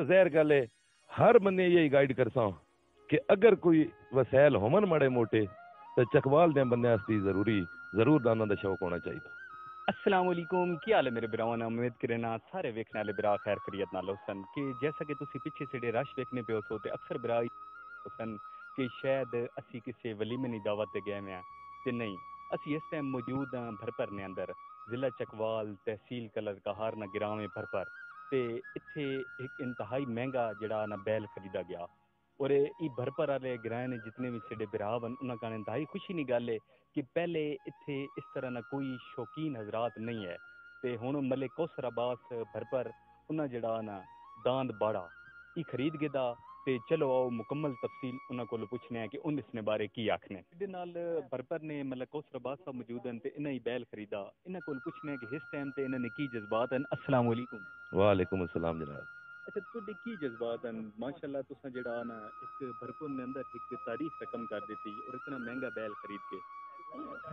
ظاہر گل ہے ہر بندے یہی گائیڈ کرساں کہ اگر کوئی وسائل ہومن ماڑے موٹے تو چکوال دے بندے واسطے ضرور دانا دا شوق ہونا چاہیے. السلام علیکم، کی حال ہے میرے براؤن؟ امید کرنا سارے ویکھنے والے برا خیر خیریت نال ہوسن. کہ جیسا کہ تسی پیچھے سیڑے رش ویکھنے پے ہو تے اکثر برا ہوسن کہ شاید اسی کسی ولیمے نی دعوت تے گئے ہیں تے نہیں. اسی اس ٹائم موجود ہاں بھرپر نے اندر، ضلع چکوال، تحصیل کلر کہار نہ گراں میں بھرپر. تے اتھے ایک انتہائی مہنگا جڑا نا بیل خریدا گیا. اور ای بھرپر والے گرائے نے جتنے بھی سیڈے برا بن انہاں کنے انتہائی خوشی نی گل ہے کہ پہلے اتھے اس طرح نہ کوئی شوقین حضرات نہیں ہے. تے ہن ملک کوثر عباس بھرپر انہاں جڑا نا داند باڑا ای خرید گدا. تے چلو آؤ مکمل تفصیل انہاں کولو پوچھنے ہیں کہ ان اس نے بارے کی آکھنے. دے نال بھرپر نے ملک کوثر عباس صاحب موجود ہیں تے انہاں ہی بیل خریدا. انہاں کول پوچھنے ہیں کہ اس ٹائم تے انہاں نے کی جذبات ہیں. السلام علیکم. وعلیکم السلام جناب. اچھا تھوڑے کی جذبات ہیں؟ ماشاءاللہ تساں جڑا نا ایک بھرپور نے اندر ایک تاریخ رقم کر دیتی اور اتنا مہنگا بیل خرید کے.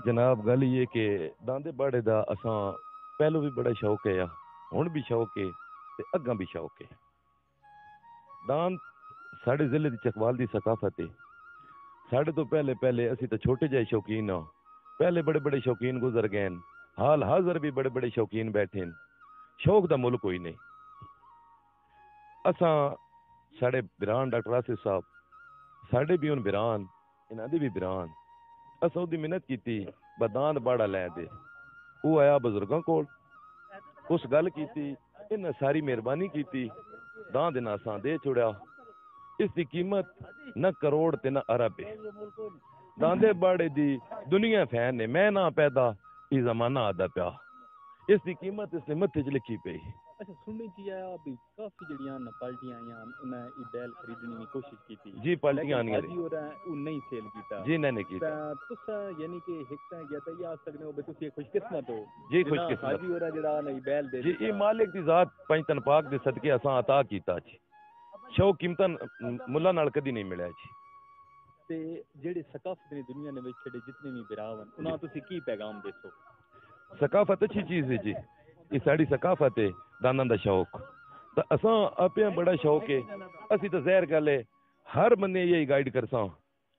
جناب گل یہ کہ داندے باڑے دا اساں پہلو بھی بڑا شوق ہے، ہن بھی شوق ہے تے اگاں بھی شوق ہے. داند ساڈے ضلع دی چکوال دی ثقافت ہے. ساڈے تو پہلے اسی تو چھوٹے جائے شوقین ہاں، پہلے بڑے بڑے شوقین گزر گئے ہیں، حال حاضر بھی بڑے بڑے شوقین بیٹھے ہیں. شوق دا ملک کوئی نہیں. اساں ساڈے بران ڈاکٹر آصف صاحب ساڈے بھی ان بران انہاں دی بھی بران اساں دی محنت کیتی بداند باڑا لے دے. وہ آیا بزرگاں کول اس گل کیتی انہاں ساری مہربانی کیتی داند انہاں اساں دے چھڑیا. اس دی قیمت نہ کروڑ تے نہ ارب ہے. داندے باڑے دی دنیا فین نے میں نہ پیدا ای زمانہ آدا پیا. اس دی قیمت اس نے متھے چ لکھی پئی. اچھا سننے چ آیا بھی کافی جڑیاں نا پالٹیاں آئیاں انہاں ای بیل خریدنے دی کوشش کیتی. جی پالٹیاں آنیاں حاجی اور او نہیں سیل کیتا. جی نہیں کیتا. تساں یعنی کہ ایک تا یا تے آ سکنے ہو کہ تسی خوش قسمت ہو جی خوش قسمت. حاجی اور جڑا نا بیل دے جی ای مالک دی ذات پنج تن پاک دے صدقے اساں عطا کیتا جی. شوق قیمتاں ملہ نال کدی نہیں ملیا جی. تے جڑے ثقافت دی دنیا نے وچ چھڑے جتنے بھی براو ہیں انہاں تسی کی پیغام دیسو؟ ثقافت اچھی چیز ہے جی. یہ ساری ثقافت ہے داناں دا شوق. تو اساں اپنے بڑا شوق ہے. اسی تو ظاہر گل ہے ہر بندے یہی گائیڈ کرساں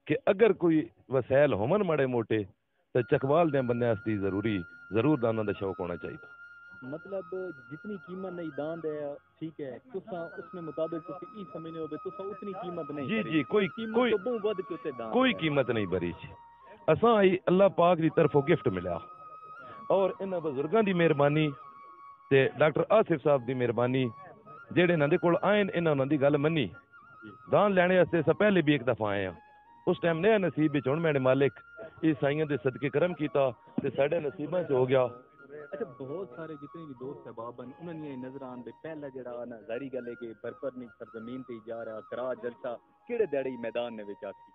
کہ اگر کوئی وسائل ہومن ماڑے موٹے تو چکوال دے بندے واسطے ضرور داناں دا شوق ہونا چاہیے. مطلب جتنی قیمت نہیں داند ہے ٹھیک ہے تساں اس نے مطابق تسی ای سمجھنے ہو تساں اتنی قیمت نہیں جی بھری. جی کوئی قیمت تو بہت ود کے تے داند کوئی قیمت نہیں بھری جی. اساں اللہ پاک دی طرفوں گفٹ ملیا اور انہاں بزرگاں دی مہربانی تے ڈاکٹر آصف صاحب دی مہربانی جہے انہاں دے کول آئے انہاں دی گل منی. دان لینے واسطے سے پہلے بھی ایک دفعہ آئے ہیں. اس ٹائم نیا نصیب وچ ہن میرے مالک عیسائیاں دے صدقے کرم کیتا تے ساڈے نصیباں چ ہو گیا. اچھا بہت سارے جتنے بھی دوست احباب ہیں انہوں نے نظر آن دے پہلا جڑا نا ظاہری گل ہے کہ بھرپر نہیں سرزمین تے جا رہا کرا جلسہ کیڑے دیڑی میدان نے وچ آسی.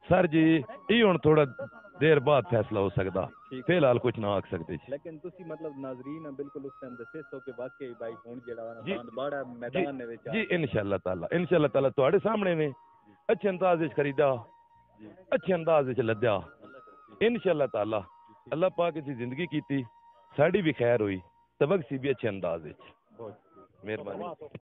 سر جی یہ ہن تھوڑا دیر بعد فیصلہ ہو سکدا. فی الحال کچھ نہ آکھ سکدے جی. لیکن تسی مطلب ناظرین بالکل اس ٹائم دسے سو کہ واقعی بھائی ہن جڑا نا داند باڑا میدان نے وچ جی انشاءاللہ تعالی تواڈے سامنے میں اچھے انداز وچ خریدا اچھے انداز وچ لدیا انشاءاللہ تعالی. اللہ پاک دی زندگی کیتی ساڈی بھی خیر ہوئی تبک سی بھی اچھے انداز وچ. مہربانی.